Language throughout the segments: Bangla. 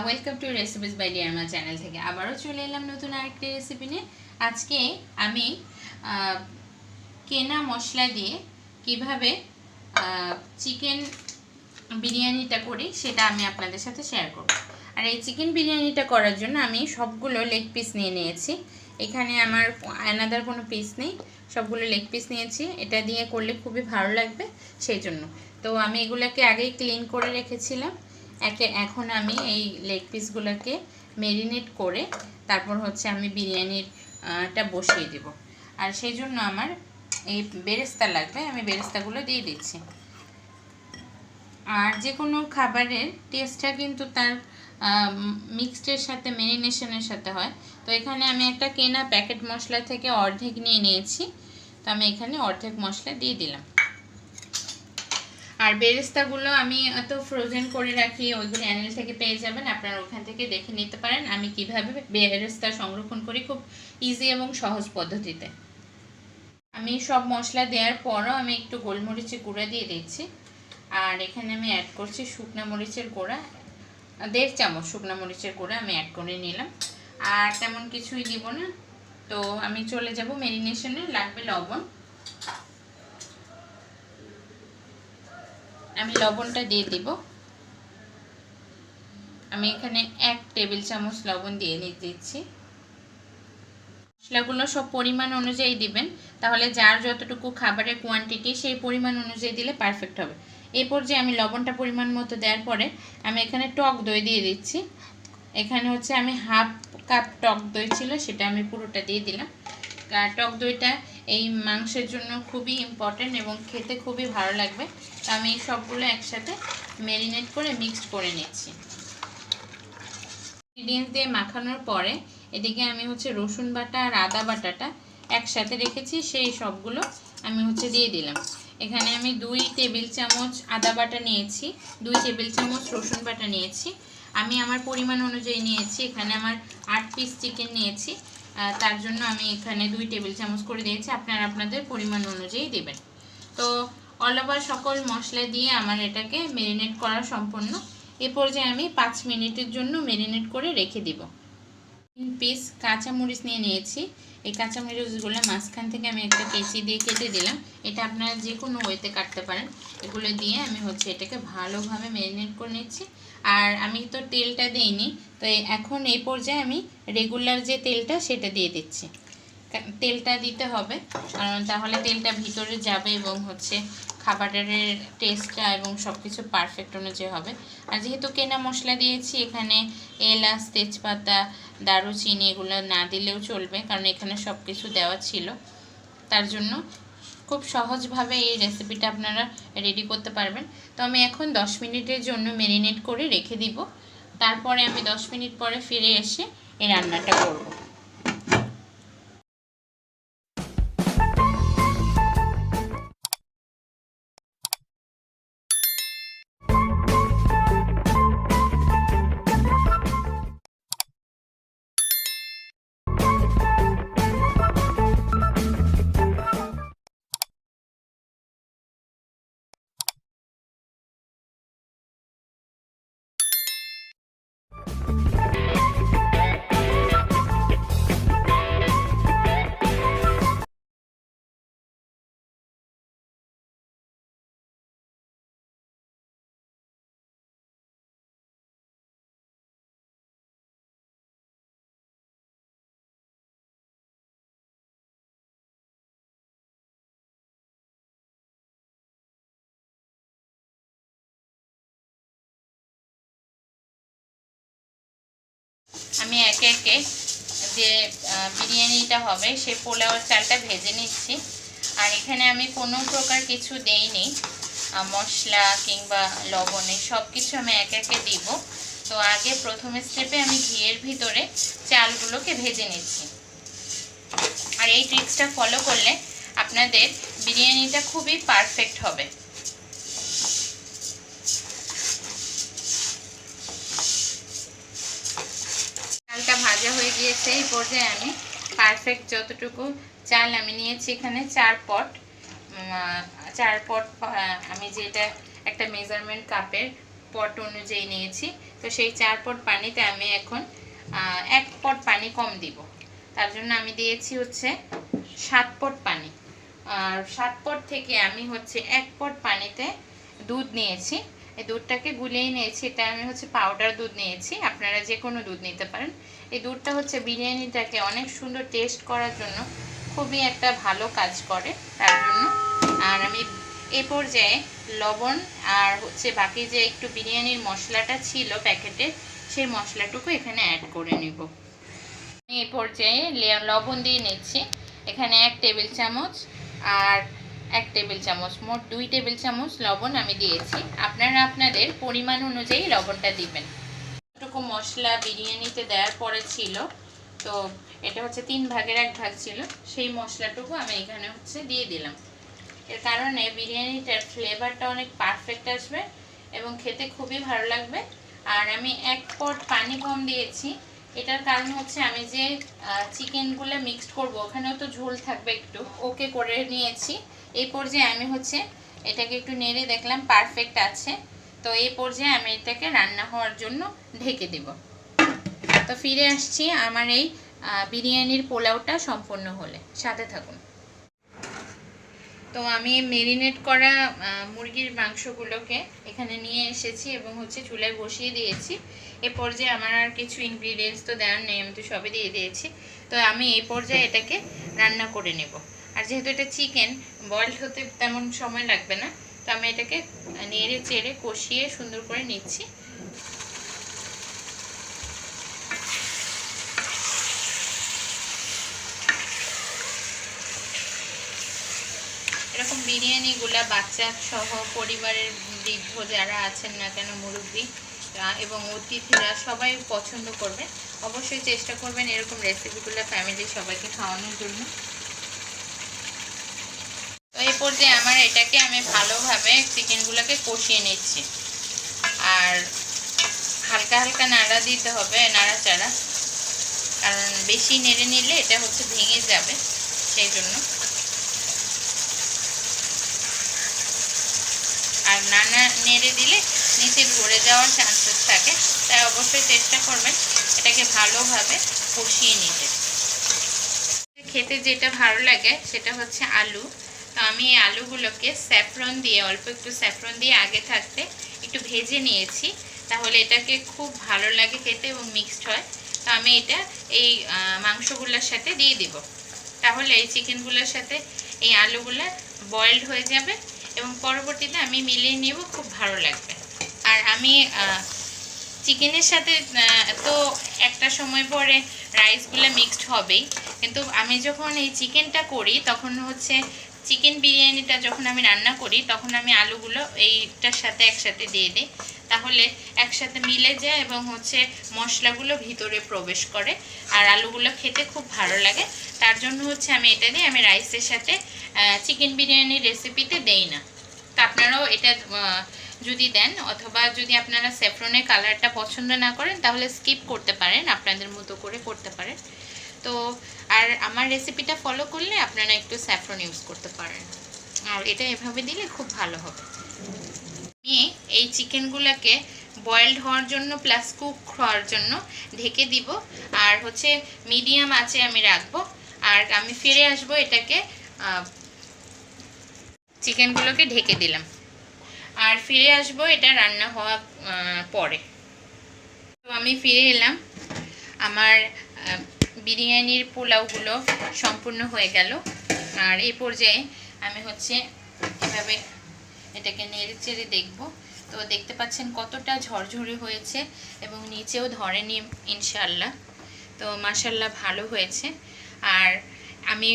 Welcome to recipes by dear ma channel থেকে আবারও চলে এলাম নতুন আরেকটি রেসিপি নিয়ে। আজকে আমি কেনা মশলা দিয়ে কিভাবে চিকেন বিরিয়ানিটা করি সেটা আমি আপনাদের সাথে শেয়ার করব। আর এই চিকেন বিরিয়ানিটা করার জন্য আমি সবগুলো লেগ পিস নিয়ে নিয়েছি। এখানে আমার আলাদা কোনো পিস নেই, সবগুলো লেগ পিস নিয়েছি। এটা দিয়ে করলে খুবই ভালো লাগবে, সেই জন্য তো আমি এগুলোকে আগেই ক্লিন করে রেখেছিলাম। এখন আমি এই লেগ পিসগুলোকে ম্যারিনেট করে তারপর আমি বিরিয়ানিটা বসিয়ে দেব। আর সেই জন্য আমার এই বেরেস্তা লাগবে, আমি বেরেস্তাগুলো দিয়ে দিচ্ছি। আর যে কোনো খাবারের টেস্টটা কিন্তু তার মিক্সডের সাথে ম্যারিনেশনের সাথে হয়। তো এখানে আমি একটা কেনা প্যাকেট মশলা থেকে অর্ধেক নিয়ে নিয়েছি, তো আমি এখানে অর্ধেক মশলা দিয়ে দিলাম। আর বেরেস্তাগুলো আমি তো ফ্রোজেন করে রাখি, ওইগুলো চ্যানেল থেকে পেয়ে যাবেন, আপনারা ওখান থেকে দেখে নিতে পারেন আমি কিভাবে বেরেস্তা সংরক্ষণ করি খুব ইজি এবং সহজ পদ্ধতিতে। আমি সব মশলা দেওয়ার পরও আমি একটু গোলমরিচের গুঁড়া দিয়ে দিচ্ছি। আর এখানে আমি অ্যাড করছি শুকনো মরিচের গুঁড়া, 1.5 চামচ শুকনো মরিচের গুঁড়া আমি অ্যাড করে নিলাম। আর তেমন কিছুই দিব না। তো আমি চলে যাব ম্যারিনেশনে। লাগবে লবণ, আমি লবণটা দিয়ে দিব। আমি এখানে 1 টেবিল চামচ লবণ দিয়ে দিচ্ছি। মশলাগুলো সব পরিমাণ অনুযায়ী দিবেন, তাহলে যার যতটুকু খাবারের কোয়ান্টিটি সেই পরিমাণ অনুযায়ী দিলে পারফেক্ট হবে। এই পর্যায়ে আমি লবণটা পরিমাণ মতো দেওয়ার পরে আমি এখানে টক দই দিয়ে দিচ্ছি। এখানে আমি হাফ কাপ টক দই ছিল, সেটা আমি পুরোটা দিয়ে দিলাম। টক দইটা এই মাংসের জন্য খুবই ইম্পর্টেন্ট এবং খেতে খুবই ভালো লাগবে। তো আমি সবগুলো একসাথে ম্যারিনেট করে মিক্সড করে নিচ্ছি। ইনগ্রিডিয়েন্টস দিয়ে মাখানোর পরে এদিকে আমি রসুন বাটা আর আদা বাটাটা একসাথে রেখেছি, সেই সবগুলো আমি দিয়ে দিলাম। এখানে আমি 2 টেবিল চামচ আদা বাটা নিয়েছি, 2 টেবিল চামচ রসুন বাটা নিয়েছি। আমি আমার পরিমাণ অনুযায়ী নিয়েছি, এখানে আমার 8 পিস চিকেন নিয়েছি, তার জন্য আমি এখানে 2 টেবিল চামচ করে দিয়েছি। আপনারা আপনাদের পরিমাণ অনুযায়ী দেবেন। তো অল ওভার সকল মশলা দিয়ে আমার এটাকে ম্যারিনেট করা সম্পন্ন। এ পর্যায়ে আমি 5 মিনিটের জন্য ম্যারিনেট করে রেখে দিব। 3 পিস কাঁচামরিচ নিয়ে নিয়েছি। এই কাঁচামরিচগুলো মাঝখান থেকে আমি একটা কেচি দিয়ে কেটে দিলাম। এটা আপনারা যে কোনো ওয়েতে কাটতে পারেন। এগুলো দিয়ে আমি এটাকে ভালোভাবে ম্যারিনেট করে নিচ্ছি। আর আমি তো তেলটা দিইনি, তো এখন এই পর্যায়ে আমি রেগুলার যে তেলটা সেটা দিয়ে দিচ্ছি। তেলটা দিতে হবে, কারণ তাহলে তেলটা ভিতরে যাবে এবং খাবারের টেস্টটা এবং সব কিছু পারফেক্ট অনুযায়ী হবে। আর যেহেতু কেনা মশলা দিয়েছি, এখানে এলাচ, তেজপাতা, দারুচিনি এগুলো না দিলেও চলবে, কারণ এখানে সব কিছু দেওয়া ছিল। তার জন্য খুব সহজভাবে এই রেসিপিটা আপনারা রেডি করতে পারবেন। তো আমি এখন 10 মিনিটের জন্য ম্যারিনেট করে রেখে দিব। তারপরে আমি 10 মিনিট পরে ফিরে এসে এই রান্নাটা করব। আমি একে একে যে বিরিয়ানিটা হবে সেই পোলাওর চালটা ভেজে নিচ্ছি। আর এখানে আমি কোনো প্রকার কিছু দেইনি, মশলা কিংবা লবণে সব কিছু আমি একে একে দিব। তো আগে প্রথম স্টেপে আমি ঘিয়ের ভিতরে চালগুলোকে ভেজে নিচ্ছি। আর এই ট্রিক্সটা ফলো করলে আপনাদের বিরিয়ানিটা খুবই পারফেক্ট হবে। চালটা ভাজা হয়ে গিয়েছে। এই পর্যায়ে আমি পারফেক্ট যতটুকু চাল আমি নিয়েছি, এখানে 4 পট আমি যেটা একটা মেজারমেন্ট কাপের পট অনুযায়ী নিয়েছি, তো সেই 4 পট পানিতে আমি এখন 1 পট পানি কম দিব। তার জন্য আমি দিয়েছি হচ্ছে 7 পট পানি। আর 7 পট থেকে আমি হচ্ছে 1 পট পানিতে দুধ নিয়েছি। এই দুধটাকে গুলিয়ে নিয়েছি। এটা আমি হচ্ছে পাউডার দুধ নিয়েছি, আপনারা যে কোনো দুধ নিতে পারেন। এই দুধটা হচ্ছে বিরিয়ানিটাকে অনেক সুন্দর টেস্ট করার জন্য খুবই একটা ভালো কাজ করে তার জন্য। আর আমি এই পর্যায়ে লবণ আর হচ্ছে বাকি যে একটু বিরিয়ানির মশলাটা ছিল প্যাকেটে, সেই মশলাটুকু এখানে অ্যাড করে নিব। আমি এই পর্যায়ে লবণ দিয়ে নিচ্ছি। এখানে 1 টেবিল চামচ আর 1 টেবিল চামচ, মোট 2 টেবিল চামচ লবণ আমি দিয়েছি। আপনারা আপনাদের পরিমাণ অনুযায়ী লবণটা দিবেন। এতটুকু মশলা বিরিয়ানিতে দেওয়ার পরে ছিল, তো এটা হচ্ছে 3 ভাগের 1 ভাগ ছিল, সেই মশলাটুকু আমি এখানে হচ্ছে দিয়ে দিলাম। এর কারণে বিরিয়ানিটার ফ্লেভারটা অনেক পারফেক্ট আসবে এবং খেতে খুবই ভালো লাগবে। আর আমি 1 পট পানি কম দিয়েছি, এটার কারণ হচ্ছে আমি যে চিকেনগুলো মিক্সড করব ওখানেও তো ঝোল থাকবে, একটু ওকে করে নিয়েছি। এই পর্যায়ে আমি হচ্ছে এটাকে একটু নেড়ে দেখলাম পারফেক্ট আছে, তো এই পর্যায়ে আমি এটাকে রান্না হওয়ার জন্য ঢেকে দেব। তো ফিরে আসছি আমার এই বিরিয়ানির পোলাওটা সম্পূর্ণ হলে, সাথে থাকুন। তো আমি মেরিনেট করা মুরগির মাংসগুলোকে এখানে নিয়ে এসেছি এবং হচ্ছে চুলায় বসিয়ে দিয়েছি। এ পর্যায়ে আমার আর কিছু ইনগ্রিডিয়েন্টস তো দেওয়ার নেই, আমি তো সবই দিয়ে দিয়েছি। তো আমি এই পর্যায়ে এটাকে রান্না করে নেব। আর যেহেতু এটা চিকেন, বয়েলড হতে তেমন সময় লাগবে না, তো আমি এটাকে নেড়ে চেড়ে কষিয়ে সুন্দর করে নিচ্ছি। এরকম বিরিয়ানিগুলা বাচ্চা সহ পরিবারের বৃদ্ধ যারা আছেন না কেন, মুরব্বী এবং অতিথিরা সবাই পছন্দ করবে। অবশ্যই চেষ্টা করবেন এরকম রেসিপিগুলো ফ্যামিলির সবাইকে খাওয়ানোর জন্য। তো এই পর্যায়ে আমার এটাকে আমি ভালোভাবে চিকেনগুলোকে কষিয়ে নিচ্ছি। আর হালকা হালকা নাড়া দিতে হবে, নাড়াচাড়া, কারণ বেশি নেড়ে নিলে এটা হচ্ছে ভেঙে যাবে, সেই জন্য। আর নানা নেড়ে দিলে নিচে ধরে যাওয়ার চান্সেস থাকে, তাই অবশ্যই চেষ্টা করবেন এটাকে ভালোভাবে কষিয়ে নিতে। খেতে যেটা ভালো লাগে সেটা হচ্ছে আলু। তো আমি এই আলুগুলোকে স্যাফরন দিয়ে, অল্প একটু স্যাফরন দিয়ে আগে থাকতে একটু ভেজে নিয়েছি, তাহলে এটাকে খুব ভালো লাগে খেতে এবং মিক্সড হয়। তো আমি এটা এই মাংসগুলোর সাথে দিয়ে দিব, তাহলে এই চিকেনগুলোর সাথে এই আলুগুলো বয়েলড হয়ে যাবে এবং পরবর্তীতে আমি মিলিয়ে নেব, খুব ভালো লাগবে। আর আমি চিকেনের সাথে তো একটা সময় পরে রাইসগুলো মিক্সড হবেই, কিন্তু আমি যখন এই চিকেনটা করি তখন হচ্ছে চিকেন বিরিয়ানিটা যখন আমি রান্না করি তখন আমি আলুগুলো এইটার সাথে একসাথে দিয়ে দিই, তাহলে একসাথে মিলে যায় এবং হচ্ছে মশলাগুলো ভিতরে প্রবেশ করে আর আলুগুলো খেতে খুব ভালো লাগে। তার জন্য হচ্ছে আমি এটা দিই, আমি রাইসের সাথে চিকেন বিরিয়ানির রেসিপিতে দেই না। তো আপনারাও এটা যদি দেন, অথবা যদি আপনারা স্যাফরনের কালারটা পছন্দ না করেন তাহলে স্কিপ করতে পারেন, আপনাদের মতো করে করতে পারেন। তো আর আমার রেসিপিটা ফলো করলে আপনারা একটু স্যাফরন ইউজ করতে পারেন, আর এটা এভাবে দিলে খুব ভালো হবে। আমি এই চিকেনগুলোকে বয়েলড হওয়ার জন্য প্লাস কুক হওয়ার জন্য ঢেকে দিব, আর হচ্ছে মিডিয়াম আঁচে আমি রাখবো। আর আমি ফিরে আসবো, এটাকে চিকেনগুলোকে ঢেকে দিলাম আর ফিরে আসবো এটা রান্না হওয়া পরে। তো আমি ফিরে এলাম, আমার বিরিয়ানির পোলাওগুলো সম্পূর্ণ হয়ে গেল। আর এই পর্যায়ে আমি হচ্ছে এভাবে এটাকে নেড়ে চেড়ে দেখব। তো দেখতে পাচ্ছেন কতটা ঝরঝরে হয়েছে এবং নিচেও ধরেনি ইনশাআল্লাহ। তো মাশাআল্লাহ ভালো হয়েছে। আর আমি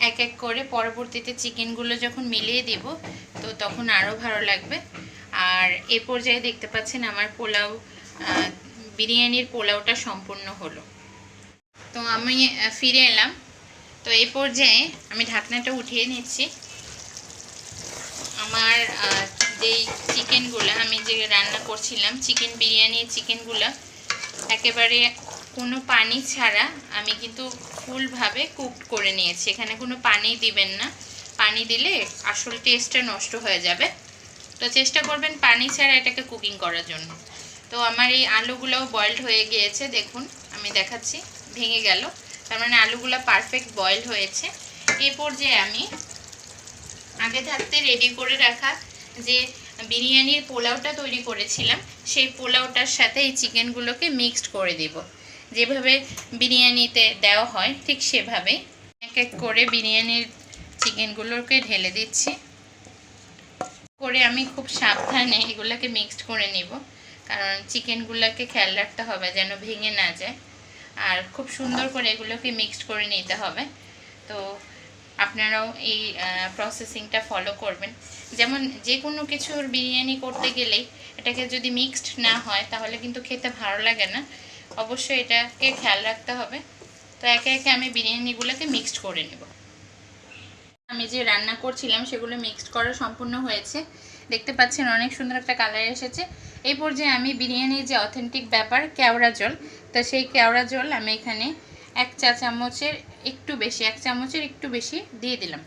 এক এক করে পরবর্তীতে চিকেনগুলো যখন মিলিয়ে দিব তো তখন আরও ভালো লাগবে। আর এ পর্যায়ে দেখতে পাচ্ছেন আমার পোলাও, বিরিয়ানির পোলাওটা সম্পূর্ণ হলো। তো আমি ফিরে এলাম। তো এই পর্যায়ে আমি ঢাকনাটা উঠিয়ে নিচ্ছি। আমার যেই চিকেনগুলো আমি যে রান্না করছিলাম, চিকেন বিরিয়ানি চিকেনগুলো একেবারে কোনো পানি ছাড়া আমি কিন্তু ফুলভাবে কুক করে নিয়েছি। এখানে কোনো পানি দিবেন না, পানি দিলে আসল টেস্টটা নষ্ট হয়ে যাবে। তো চেষ্টা করবেন পানি ছাড়া এটাকে কুকিং করার জন্য। তো আমার এই আলুগুলোও বয়েলড হয়ে গিয়েছে, দেখুন আমি দেখাচ্ছি, ভেঙে গেল, তার মানে আলুগুলো পারফেক্ট বয়েলড হয়েছে। এরপর যে আমি আগে থাকতে রেডি করে রাখা যে বিরিয়ানির পোলাওটা তৈরি করেছিলাম, সেই পোলাওটার সাথে এই চিকেনগুলোকে মিক্সড করে দিব। যেভাবে বিরিয়ানিতে দেওয়া হয় ঠিক সেভাবে এক এক করে বিরিয়ানির চিকেনগুলোকে ঢেলে দিচ্ছি। করে আমি খুব সাবধানে এগুলোকে মিক্সড করে নিব, কারণ চিকেনগুলোকে খেয়াল রাখতে হবে যেন ভেঙে না যায়, আর খুব সুন্দর করে এগুলোকে মিক্সড করে নিতে হবে। তো আপনারাও এই প্রসেসিংটা ফলো করবেন। যেমন যে কোনো কিছুর বিরিয়ানি করতে গেলেই এটাকে যদি মিক্সড না হয় তাহলে কিন্তু খেতে ভালো লাগে না, অবশ্যই এটাকে খেয়াল রাখতে হবে। তো একে একে আমি বিরিয়ানিগুলোকে মিক্সড করে নেব। আমি যে রান্না করছিলাম সেগুলো মিক্সড করা সম্পূর্ণ হয়েছে, দেখতে পাচ্ছেন অনেক সুন্দর একটা কালার এসেছে। এই পর্যায়ে আমি বিরিয়ানির যে অথেন্টিক ব্যাপার কেওড়া জল, তো সেই কেওড়া জল আমি এখানে 1 চা চামচের একটু বেশি দিয়ে দিলাম।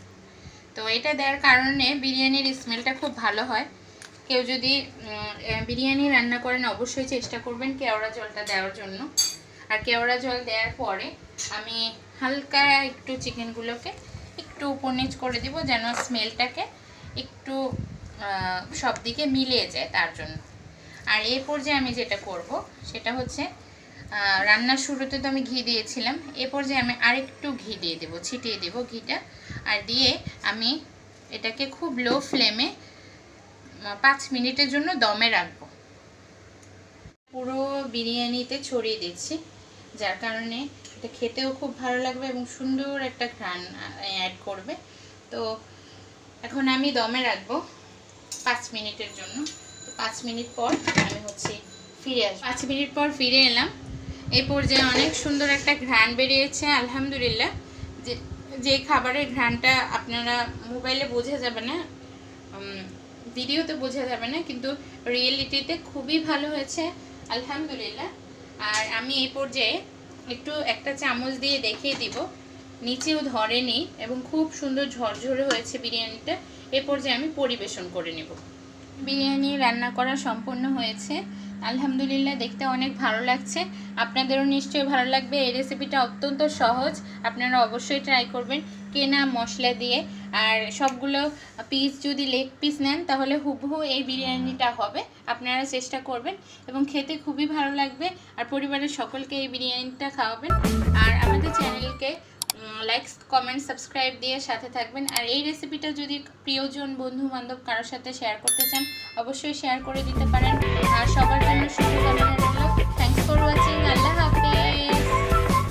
তো এটা দেওয়ার কারণে বিরিয়ানির স্মেলটা খুব ভালো হয়। কেউ যদি বিরিয়ানি রান্না করেন অবশ্যই চেষ্টা করবেন কেওড়া জলটা দেওয়ার জন্য। আর কেওড়া জল দেওয়ার পরে আমি হালকা একটু চিকেনগুলোকে একটু উপর নিচ করে দিব, যেন স্মেলটাকে একটু সব দিকে মিলিয়ে যায় তার জন্য। আর এরপর যে আমি যেটা করব সেটা হচ্ছে, রান্নার শুরুতে তো আমি ঘি দিয়েছিলাম, এরপর যে আমি আরেকটু ঘি দিয়ে দেবো, ছিটিয়ে দেব ঘিটা, আর দিয়ে আমি এটাকে খুব লো ফ্লেমে 5 মিনিটের জন্য দমে রাখবো। পুরো বিরিয়ানিতে ছড়িয়ে দিচ্ছি, যার কারণে এটা খেতেও খুব ভালো লাগবে এবং সুন্দর একটা ঘ্রাণ অ্যাড করবে। তো এখন আমি দমে রাখবো 5 মিনিটের জন্য। তো 5 মিনিট পর আমি ফিরে আসবো। 5 মিনিট পর ফিরে এলাম। এই পর্যায়ে অনেক সুন্দর একটা ঘ্রাণ বেরিয়েছে আলহামদুলিল্লাহ। যে খাবারের ঘ্রাণটা আপনারা মোবাইলে বোঝা যাবে না, ভিডিওতে বোঝা যাবে না, কিন্তু রিয়েলিটিতে খুবই ভালো হয়েছে আলহামদুলিল্লাহ। আর আমি এই পর্যায়ে একটু একটা চামচ দিয়ে দেখিয়ে দিব, নিচেও ধরেনি এবং খুব সুন্দর ঝরঝরে হয়েছে বিরিয়ানিটা। এ পর্যায়ে আমি পরিবেশন করে নেব। বিরিয়ানি রান্না করা সম্পূর্ণ হয়েছে আলহামদুলিল্লাহ, দেখতে অনেক ভালো লাগছে। আপনাদেরও নিশ্চয়ই ভালো লাগবে। এই রেসিপিটা অত্যন্ত সহজ, আপনারা অবশ্যই ট্রাই করবেন কেনা মশলা দিয়ে। আর সবগুলো পিস যদি লেগ পিস নেন তাহলে হুবহু এই বিরিয়ানিটা হবে। আপনারা চেষ্টা করবেন এবং খেতে খুবই ভালো লাগবে, আর পরিবারের সকলকে এই বিরিয়ানিটা খাওয়াবেন। আর আমাদের চ্যানেলকে লাইক, কমেন্ট, সাবস্ক্রাইব দিয়ে সাথে থাকবেন। আর এই রেসিপিটা যদি প্রিয়জন, বন্ধু বান্ধব কারোর সাথে শেয়ার করতে চান অবশ্যই শেয়ার করে দিতে পারেন। আর সবার জন্য শুভকামনা রইল। Thanks for watching.